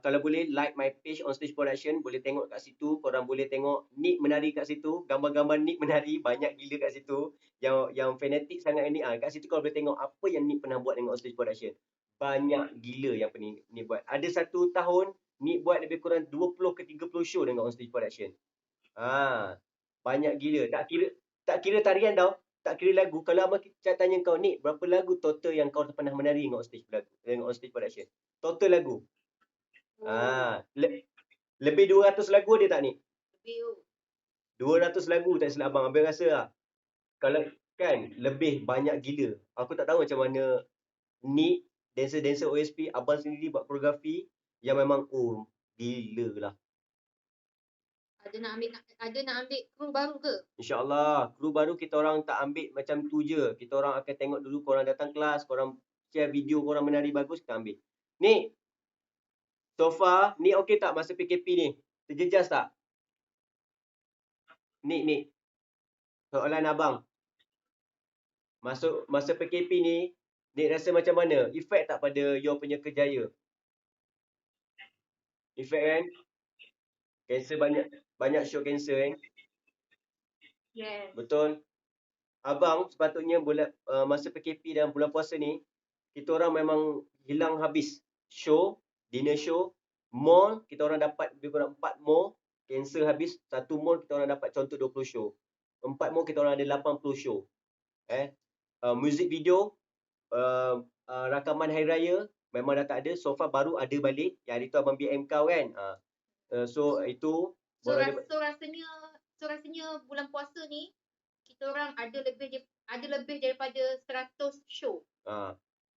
Kalau boleh like my page on stage production, boleh tengok kat situ. Korang boleh tengok Nick menari kat situ, gambar-gambar Nick menari banyak gila kat situ. Yang fanatik sangat ni, kat situ korang boleh tengok apa yang Nick pernah buat dengan on stage production. Banyak gila yang pernah Nick buat. Ada satu tahun Nick buat lebih kurang 20 ke 30 show dengan on stage production. Banyak gila. Tak kira tarian tau. Tak kira lagu. Kalau abang tanya kau, Nick, berapa lagu total yang kau pernah menari dengan on stage production? Total lagu. Lebih 200 lagu ada tak, Nick? Lebih. 200 lagu tak silap abang. Abang rasa lah. Kalau kan, lebih banyak gila. Aku tak tahu macam mana Nick, dancer-dancer OSP, abang sendiri buat koreografi yang memang gila lah. Ada nak ambil kru baru ke? InsyaAllah. Kru baru kita orang tak ambil macam tu je. Kita orang akan tengok dulu korang datang kelas, korang share video korang menari bagus, kita ambil. Ni, so far, ni okey tak masa PKP ni? Terjejas tak? Ni. Soalan abang. Masa PKP ni, Nik rasa macam mana? Efek tak pada your punya kerjaya? Efek kan? Cancel banyak show cancel kan? Yes. Betul. Abang sepatutnya masa PKP dan bulan puasa ni, kita orang memang hilang habis. Show, dinner show, mall, kita orang dapat lebih kurang 4 mall, cancel habis. Satu mall kita orang dapat contoh 20 show. 4 mall kita orang ada 80 show. Music video, rakaman hari raya, memang dah tak ada. So far baru ada balik. Yang hari tu abang BM kau kan. So itu. So rasanya bulan puasa ni, kita orang ada lebih daripada 100 show.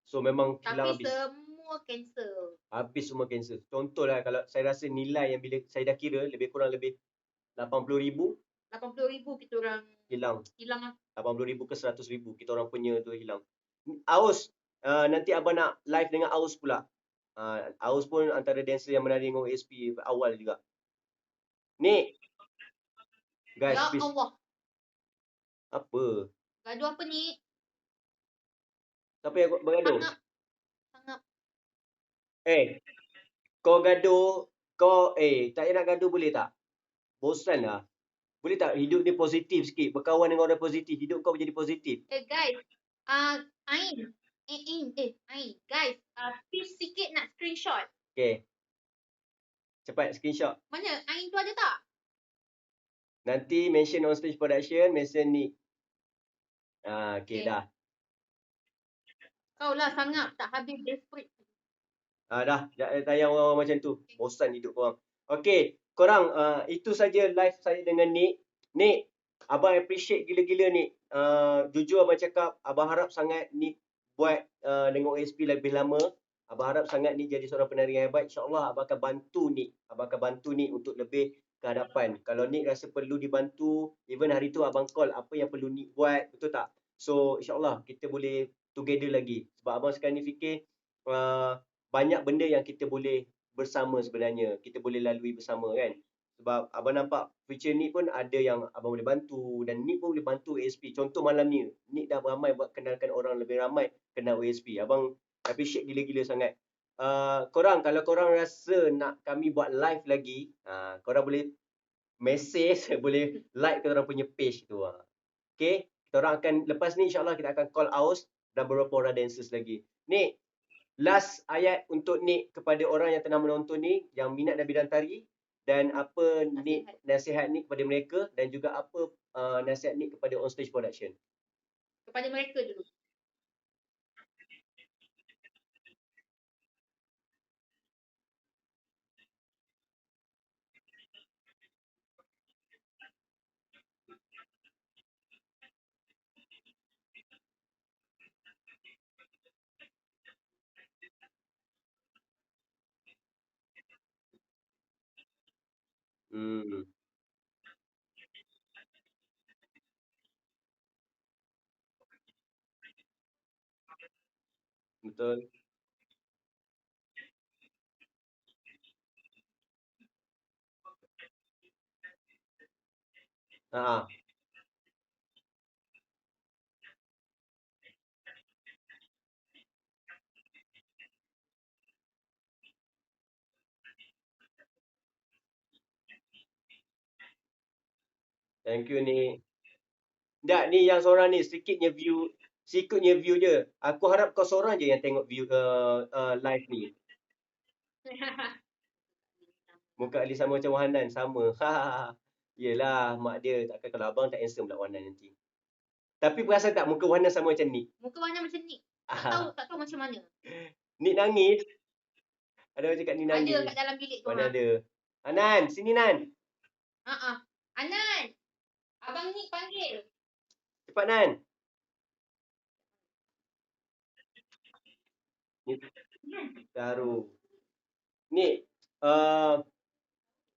So memang hilang habis. Tapi semua cancel. Habis semua cancel. Contohlah, kalau saya rasa nilai yang bila saya dah kira lebih 80,000. 80,000 kita orang hilang lah. 80,000 ke 100,000 kita orang punya tu hilang. Aus, nanti abang nak live dengan Aus pula. Aus pun antara dancer yang menari dengan OSP awal juga. Ni guys, ya please. Allah. Apa? Gaduh apa ni? Siapa yang bergaduh? Sangap. Kau gaduh, tak payah nak gaduh boleh tak? Bosan lah. Boleh tak hidup ni positif sikit, berkawan dengan orang positif, hidup kau menjadi positif. Guys, Ain, guys, please sikit nak screenshot. Okay. Cepat screenshot. Mana? Ain tu ada tak? Nanti mention on stage production, mention ni. Okay Okay. dah. Kau lah sangat tak habis desperate. Dah tayang orang macam tu. Bosan hidup korang. Okay, korang itu saja live saya dengan Nick. Nick, abang appreciate gila-gila Nick. Jujur abang cakap, abang harap sangat Nick buat dengan OSP lebih lama. Abang harap sangat Nick jadi seorang penari yang hebat. InsyaAllah abang akan bantu Nick. Abang akan bantu Nick untuk lebih ke hadapan. Kalau Nick rasa perlu dibantu, even hari tu abang call apa yang perlu Nick buat, betul tak? So insyaAllah kita boleh together lagi. Sebab abang sekarang ni fikir, uh, banyak benda yang kita boleh bersama sebenarnya. Kita boleh lalui bersama kan. Sebab abang nampak future ni pun ada yang abang boleh bantu dan Nick pun boleh bantu ASP. Contoh malam ni, Nick dah beramai buat kenalkan orang lebih ramai kenal OSP. Abang appreciate gila-gila sangat. Korang, kalau korang rasa nak kami buat live lagi, korang boleh message, boleh like korang punya page tu. Okay, kita orang akan, lepas ni insyaAllah kita akan call Aus dan beberapa orang dancers lagi. Nick, last ayat untuk Nick kepada orang yang tengah menonton ni, yang minat dan bidang tari, dan apa Nick, nasihat Nick kepada mereka, dan juga apa nasihat Nick kepada On Stage Production. Kepada mereka dulu. Hmm, betul. Ah, thank you Nick. Tak, ni yang seorang ni sikitnya view je. Aku harap kau seorang je yang tengok view live ni. Muka Ali sama macam Wahanan, sama. Yelah, mak dia takkan, kalau abang tak handsome pula Wahanan nanti. Tapi perasan tak muka Wahanan sama macam ni? Muka mana macam ni? Tak tahu macam mana. Ni nangis. Ada orang cakap ni Ada nangis. kat dalam bilik tu. Mana ada? Nan, sini Nan. Anan, abang ni panggil. Cepat Nan. Ni taruh. Ni,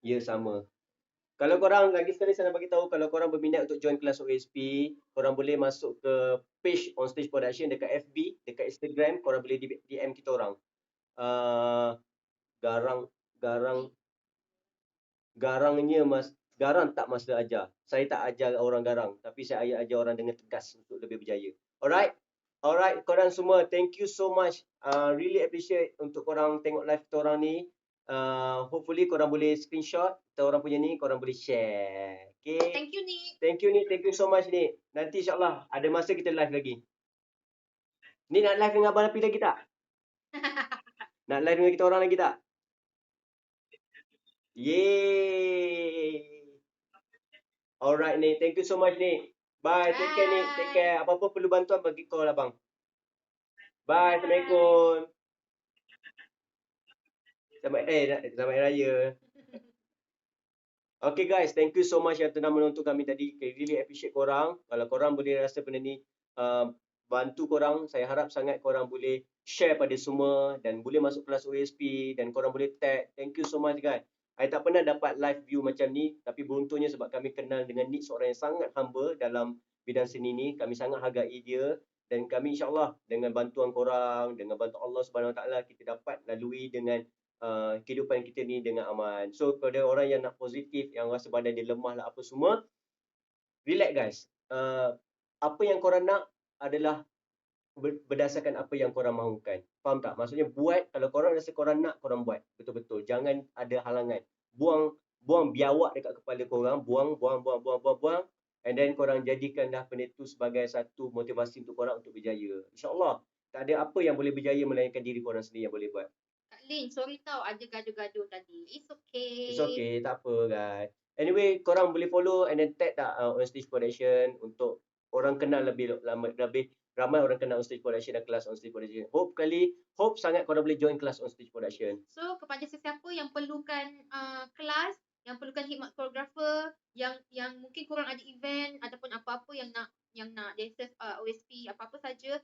ya sama. Kalau korang lagi sekali saya nak bagi tahu, kalau korang berminat untuk join kelas OSP, korang boleh masuk ke page On Stage Production dekat FB, dekat Instagram, korang boleh DM kita orang. Garang garang garangnya garang tak masa ajar. Saya tak ajar orang garang, tapi saya ajar orang dengan tegas untuk lebih berjaya. Alright? Alright, korang semua, thank you so much. Really appreciate untuk korang tengok live kita orang ni. Hopefully korang boleh screenshot kita orang punya ni, korang boleh share. Okay? Thank you ni. Thank you ni, thank you so much ni. Nanti insyaAllah ada masa kita live lagi. Ni nak live dengan Abang Api lagi tak? Nak live dengan kita orang lagi tak? Yeay. Alright ni, thank you so much ni. Bye, take care ni, take care. Apa-apa perlu bantuan bagi call abang. Bye, Assalamualaikum. Selamat Hari Raya. Okay guys, thank you so much yang telah menonton kami tadi. I really appreciate korang. Kalau korang boleh rasa benda ni bantu korang, saya harap sangat korang boleh share pada semua dan boleh masuk kelas OSP dan korang boleh tag. Thank you so much guys. I tak pernah dapat live view macam ni, tapi beruntungnya sebab kami kenal dengan Nick, seorang yang sangat humble dalam bidang seni ni. Kami sangat hargai dia dan kami insyaAllah dengan bantuan korang, dengan bantuan Allah Subhanahu Wa Taala, kita dapat lalui dengan kehidupan kita ni dengan aman. So kepada orang yang nak positif, yang rasa badan dia lemah lah apa semua, relax guys. Apa yang korang nak adalah berdasarkan apa yang korang mahukan. Faham tak? Maksudnya buat, kalau korang rasa korang nak, korang buat. Betul-betul. Jangan ada halangan. Buang biawak dekat kepala korang, buang. And then korang jadikanlah benda tu sebagai satu motivasi untuk korang untuk berjaya. InsyaAllah, tak ada apa yang boleh berjaya melainkan diri korang sendiri yang boleh buat. Kak Lin, sorry tau ada gaduh-gaduh tadi. It's okay. It's okay, tak apa guys. Anyway, korang boleh follow and then tag tak On Stage Production untuk orang kenal lebih lama, lebih ramai orang kenal On Stage Production dan kelas On Stage Production. Hope sangat korang boleh join kelas On Stage Production. So kepada sesiapa yang perlukan kelas, yang perlukan khidmat koreografer, yang mungkin korang ada event ataupun apa-apa yang nak dancers OSP apa-apa saja,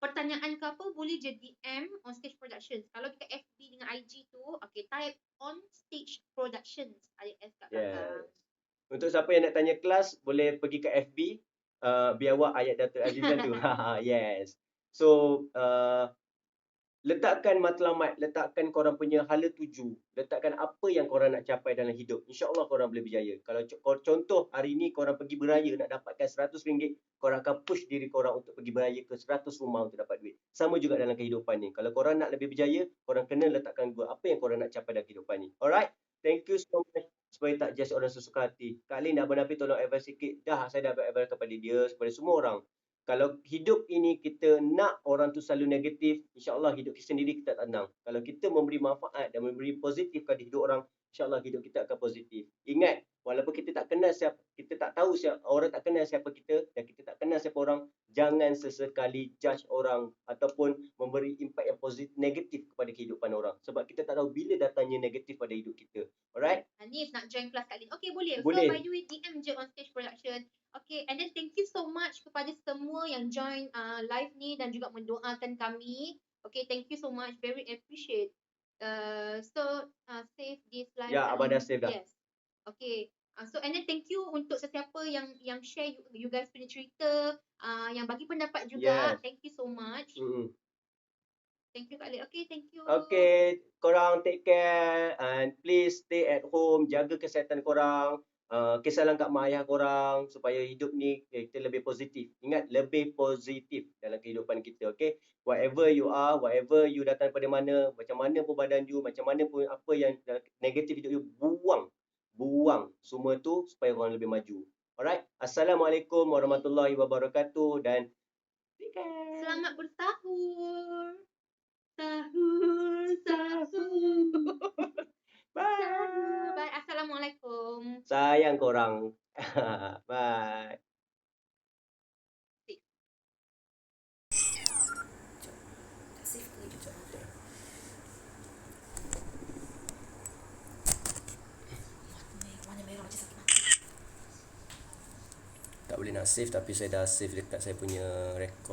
pertanyaan ke apa, boleh je DM On Stage Productions. Kalau dekat FB dengan IG tu, okay, type On Stage Productions, ada S kat belakang. Untuk siapa yang nak tanya kelas, boleh pergi ke FB, biawak ayat Datuk Azizan tu. Yes. So, letakkan matlamat, letakkan korang punya hala tuju, letakkan apa yang korang nak capai dalam hidup. InsyaAllah korang boleh berjaya. Kalau contoh hari ni korang pergi beraya nak dapatkan RM100, korang akan push diri korang untuk pergi beraya ke 100 rumah untuk dapat duit. Sama juga dalam kehidupan ni. Kalau korang nak lebih berjaya, korang kena letakkan goal apa yang korang nak capai dalam kehidupan ni. Alright? Thank you so much. Supaya tak just orang sesuka hati. Kak Lin, Abang Nafi tolong advice sikit. Dah, saya dah advice kepada dia, kepada semua orang. Kalau hidup ini kita nak orang tu selalu negatif, insyaAllah hidup kita sendiri kita tenang. Kalau kita memberi manfaat dan memberi positif kepada hidup orang, insyaAllah hidup kita akan positif. Ingat, walaupun kita tak kenal siapa, kita tak tahu siapa, orang tak kenal siapa kita dan kita tak kenal siapa orang, jangan sesekali judge orang ataupun memberi impact yang positif, negatif kepada kehidupan orang. Sebab kita tak tahu bila datangnya negatif pada hidup kita. Alright? Anis nak join kelas Kak Lin. Okay, boleh. Boleh. So, by the way, DM je On Stage Production. Okay, and then thank you so much kepada semua yang join live ni dan juga mendoakan kami. Okay, thank you so much. Very appreciate. Save this live. Ya, Abang dah save dah. Yes. Okay. So, and then thank you untuk sesiapa yang share you guys punya cerita, yang bagi pendapat juga. Yes. Thank you so much. Thank you Kak Lin. Okay, thank you. Okay, korang take care and please stay at home, jaga kesihatan korang. Kisahlah kat mak ayah korang supaya hidup ni kita lebih positif. Ingat, lebih positif dalam kehidupan kita, okay? Whatever you are, whatever you datang daripada mana, macam mana pun badan you, macam mana pun apa yang negatif hidup you, buang semua tu supaya korang lebih maju. Alright? Assalamualaikum warahmatullahi wabarakatuh dan take care. Selamat bersahur. Bye. Bye. Assalamualaikum. Sayang korang. Bye. Tak boleh nak save tapi saya dah save dekat saya punya record.